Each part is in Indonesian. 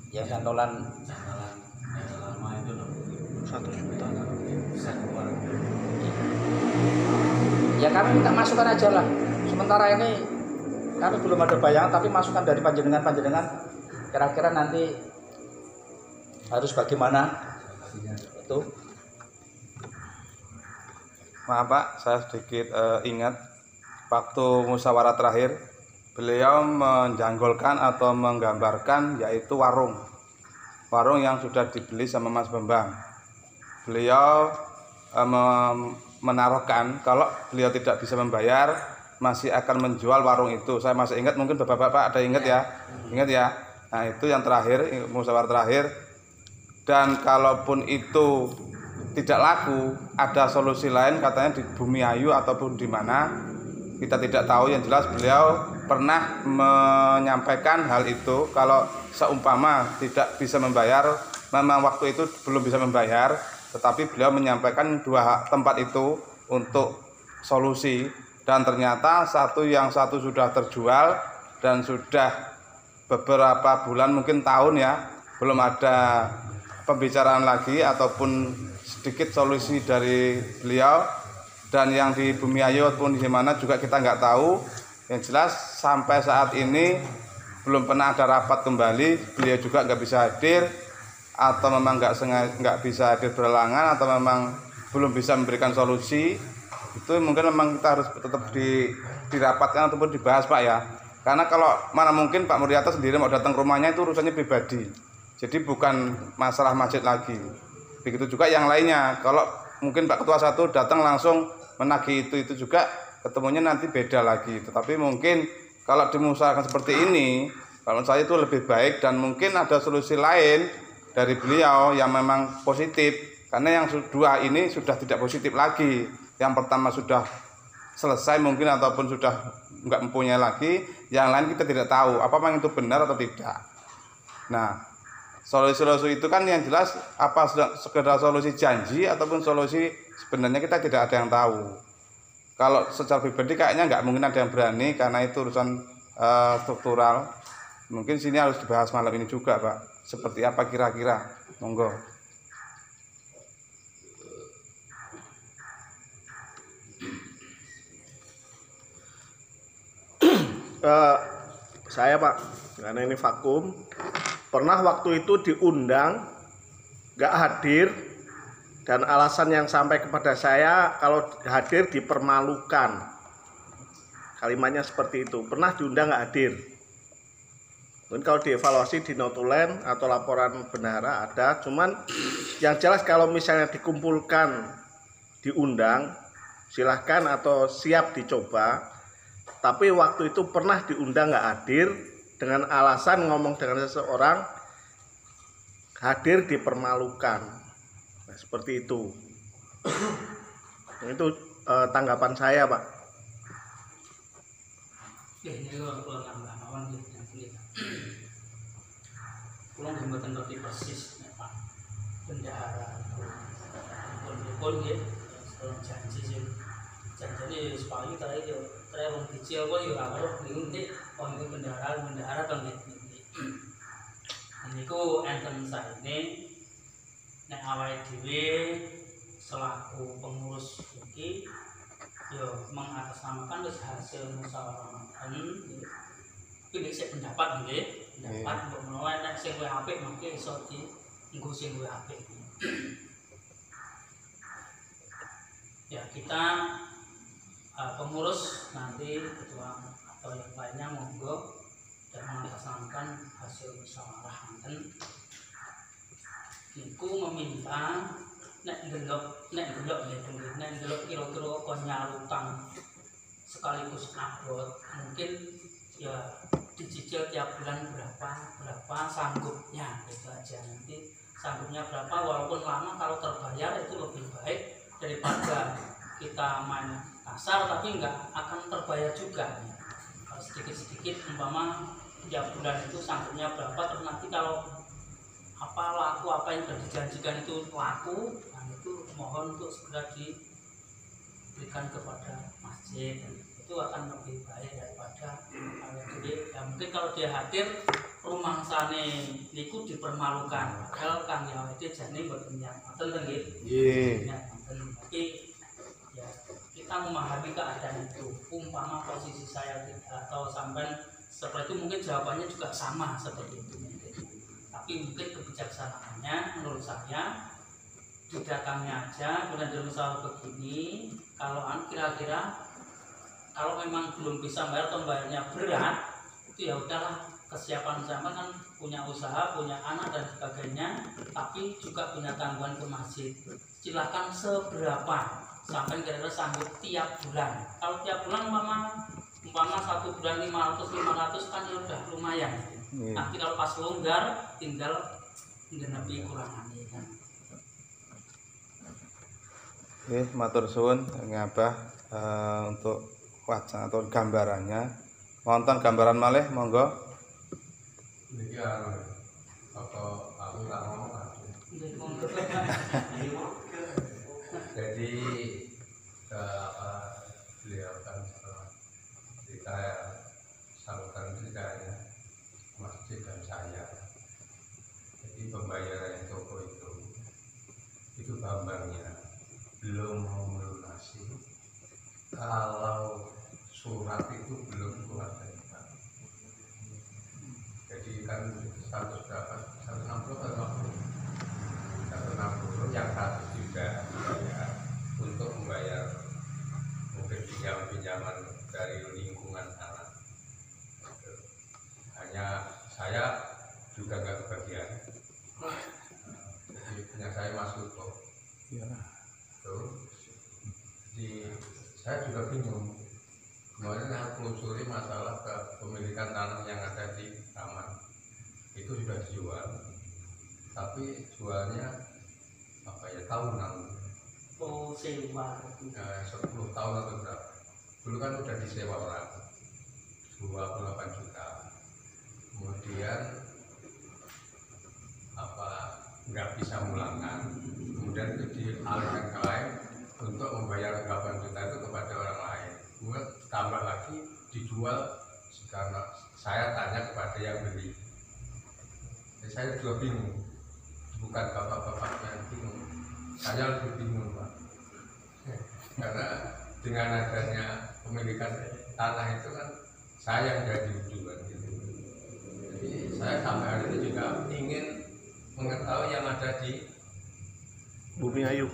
yang cantolan lama itu loh 1 juta. bisa keluar. ya kami minta masukan aja lah. Sementara ini kami belum ada bayangan, tapi masukan dari panjenengan kira-kira nanti harus bagaimana itu. Maaf Pak, saya sedikit ingat waktu musyawarah terakhir beliau menjanggolkan atau menggambarkan yaitu warung yang sudah dibeli sama Mas Bambang. Beliau menaruhkan kalau beliau tidak bisa membayar masih akan menjual warung itu. Saya masih ingat, mungkin bapak-bapak ada ingat ya? Ingat ya? Nah itu yang terakhir, musyawarah terakhir. Dan kalaupun itu tidak laku, ada solusi lain katanya di Bumi Ayu ataupun di mana, kita tidak tahu. Yang jelas beliau pernah menyampaikan hal itu kalau seumpama tidak bisa membayar, memang waktu itu belum bisa membayar, tetapi beliau menyampaikan 2 tempat itu untuk solusi. Dan ternyata satu sudah terjual dan sudah beberapa bulan mungkin tahun ya, belum ada pembicaraan lagi ataupun sedikit solusi dari beliau. Dan yang di Bumi Ayu ataupun di mana juga kita nggak tahu. Yang jelas sampai saat ini belum pernah ada rapat kembali, beliau juga nggak bisa hadir, atau memang nggak bisa hadir berhalangan, atau memang belum bisa memberikan solusi. Itu mungkin memang kita harus tetap dirapatkan ataupun dibahas Pak ya. Karena kalau mana mungkin Pak Muriato sendiri mau datang ke rumahnya itu urusannya pribadi, jadi bukan masalah masjid lagi. Begitu juga yang lainnya, kalau mungkin Pak Ketua 1 datang langsung menagih itu juga ketemunya nanti beda lagi. Tetapi mungkin kalau dimusyawarahkan seperti ini, kalau saya itu lebih baik, dan mungkin ada solusi lain dari beliau yang memang positif. Karena yang 2 ini sudah tidak positif lagi. Yang pertama sudah selesai mungkin ataupun sudah nggak mempunyai lagi, yang lain kita tidak tahu apa itu benar atau tidak. Nah, solusi-solusi itu kan yang jelas apa sekedar solusi janji ataupun solusi sebenarnya kita tidak ada yang tahu. Kalau secara pribadi kayaknya nggak mungkin ada yang berani, karena itu urusan struktural. Mungkin sini harus dibahas malam ini juga Pak. Seperti apa kira-kira? Monggo. Saya Pak, karena ini vakum, pernah waktu itu diundang, nggak hadir, dan alasan yang sampai kepada saya kalau hadir dipermalukan. Kalimatnya seperti itu. Pernah diundang nggak hadir. Mungkin kalau dievaluasi di notulen atau laporan bendahara ada, cuman yang jelas kalau misalnya dikumpulkan diundang, silahkan atau siap dicoba. Tapi waktu itu pernah diundang nggak hadir dengan alasan ngomong dengan seseorang, hadir dipermalukan. Nah, seperti itu. Itu tanggapan saya Pak. Ini kalau nambah awan gitu nanti. Kalau mboten ngerti persis Pak bendahara pun gitu. Kalau janji sih janjane supaya tadi yo wong kecil kok yo ora bingung nek ono bendahara kan gitu. Niku enten saene nek awake dhewe selaku pengurus iki yo mengatasnamakan wis hasil musyawarah iki sik pendapat nggih, pendapat mbok menawa nek sing luwih apik mangke iso dienggo sing luwih apik. Ya kita pengurus nanti ketua atau yang lainnya monggo dan mengatasnamakan hasil musyawarah nanten. Niku meminta nek ndelok kira-kira kon nyalutang sekaligus abot, mungkin ya dicicil tiap bulan berapa sanggupnya gitu aja. Nanti sanggupnya berapa, walaupun lama kalau terbayar itu lebih baik daripada kita main kasar tapi nggak akan terbayar juga. Kalau sedikit-sedikit umpama tiap bulan itu sanggupnya berapa, terus nanti kalau laku apa yang sudah dijanjikan itu laku, nah itu mohon untuk segera diberikan kepada masjid. Itu akan lebih baik daripada jadi ya mungkin kalau dia hadir rumangsane niku dipermalukan. Padahal Kang Yawede jane mboten nyaten ten nggih. Nggih. Tapi ya kita memahami keadaan itu. Umpama posisi saya atau sampean seperti itu, mungkin jawabannya juga sama seperti itu. Tapi mungkin kebijaksanaannya menurut saya didatangi aja, kemudian diusaha begini. Kalau kira-kira kalau memang belum bisa bayar atau bayarnya berat, itu ya udahlah, kesiapan sama kan punya usaha, punya anak dan sebagainya, tapi juga punya tanggungan ke masjid. Silahkan seberapa sampai kira-kira sanggup tiap bulan. Kalau tiap bulan umpama 1 bulan 500 kan ya udah lumayan. Nanti kalau pas longgar tinggal menggenapi kurangannya kan. Matur suwun ngabah untuk wajah atau gambarannya. Wonten gambaran malih monggo. Niki apa aku tak ngomong aku. Jadi beliau kan cerita saluran ceritanya masjid dan saya. Jadi pembayaran toko itu Bambangnya belum mau melunasi. Kalau surat itu belum keluar dari bank. Jadi kan 160 yang 100 juga ya, untuk membayar mungkin pinjaman dari lingkungan anak. Hanya saya juga nggak kebagian. Jadi punya saya masuk kok. Jadi saya juga bingung. Kemarin saya telusuri masalah kepemilikan tanah yang ada di taman. Itu sudah dijual, tapi jualnya apa ya, tahunan. Oh, sewa. 10 tahun atau berapa. Dulu kan udah disewa orang 28 juta. Kemudian apa nggak bisa mulangkan, kemudian itu dialihkan ke lain untuk membayar 8 juta itu kepada orang lain. Kemudian tambah lagi dijual karena saya tanya kepada yang beli. Jadi saya juga bingung, bukan bapak-bapaknya yang bingung, saya lebih bingung Pak. Karena dengan adanya pemilikan tanah itu kan saya yang jadi ujungan gitu. Jadi saya sampai hari ini juga ingin mengetahui yang ada di Bumi Ayu.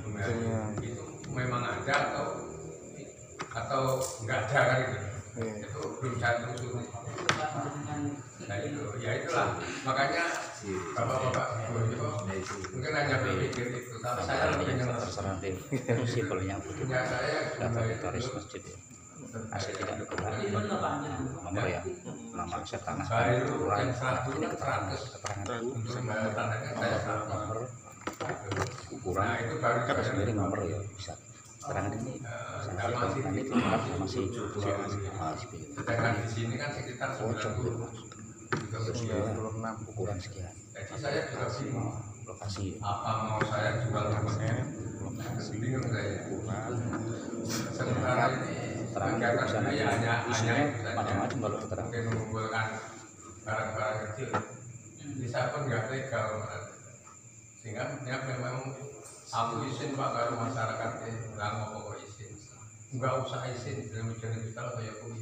Itu memang ada atau enggak ada kan itu. Itu belum saya telusuri. Nah itu, ya itulah makanya bapak-bapak mungkin hanya berpikir itu, tapi saya lebih ingin terserah deh simpelnya begitu. punya saya Daftaris masjid ya. Masih tidak bergerak nomor ya, nama aset tanah saya itu kelurahan yang 100 ini keterangan untuk membayar tanahnya saya nomor ukuran nah itu baru kata sendiri nomor ya bisa keterangan ini sanksi atau nanti ditingkat sama si sedangkan di sini kan sekitar 90 ukuran sekian. jadi saya juga bingung Lokasi apa mau saya jual rumahnya, bingung saya. Sementara ini kegiatan saya hanya itu saja. macam-macam kalau keterangan. Mungkin mengumpulkan barang-barang kecil, bisa pun nggak legal, sehingga memang aku izin Pak baru masyarakat nggak mau pokok izin, nggak usah izin dalam ujian kita lah kayak kuwi.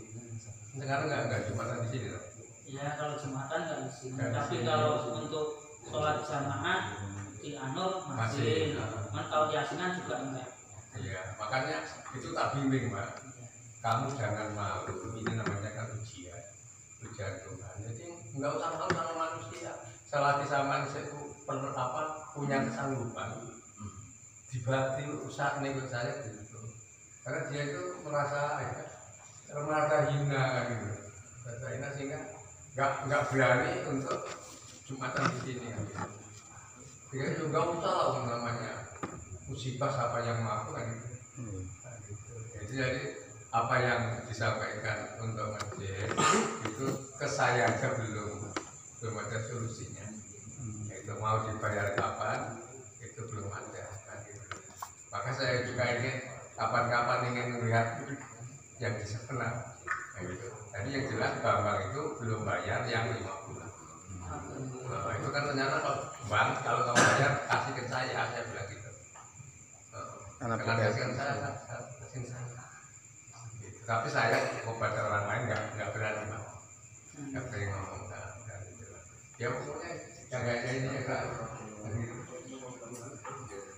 Sekarang nggak cuma di sini loh. Ya kalau Jumatan nggak izin, tapi kalau untuk sholat jamaah di Anur masih, cuman kalau di Asinan juga enggak. Iya, makanya itu tak bimbing Pak. Kamu jangan malu, ini namanya kan ujian Tuhan. Jadi nggak usah malu sama manusia. Selagi sama manusia itu perlu punya kesanggupan, dibati usaha nego saya gitu. Karena dia itu merasa hina kan gitu, merasa hina sehingga nggak berani untuk Jumatan di sini kan gitu. Dia juga usah lah namanya musibah siapa yang mampu kan gitu. Nah, gitu. Jadi apa yang disampaikan untuk masjid itu ke saya aja belum ada solusinya. Itu mau dibayar kapan itu belum ada kan gitu. Maka saya juga ingin kapan-kapan ingin melihat yang di sana. Nah, gitu. Jadi yang jelas Bambang itu belum bayar yang 5 bulan. Anak Karena PKS. kan saya kasih saya. Tapi saya kepada orang lain nggak berani Pak. Nggak berani ngomong nggak gitu. Ya pokoknya jaga ini ya Kak.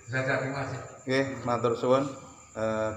Saya terima kasih. Oke, matur suwun.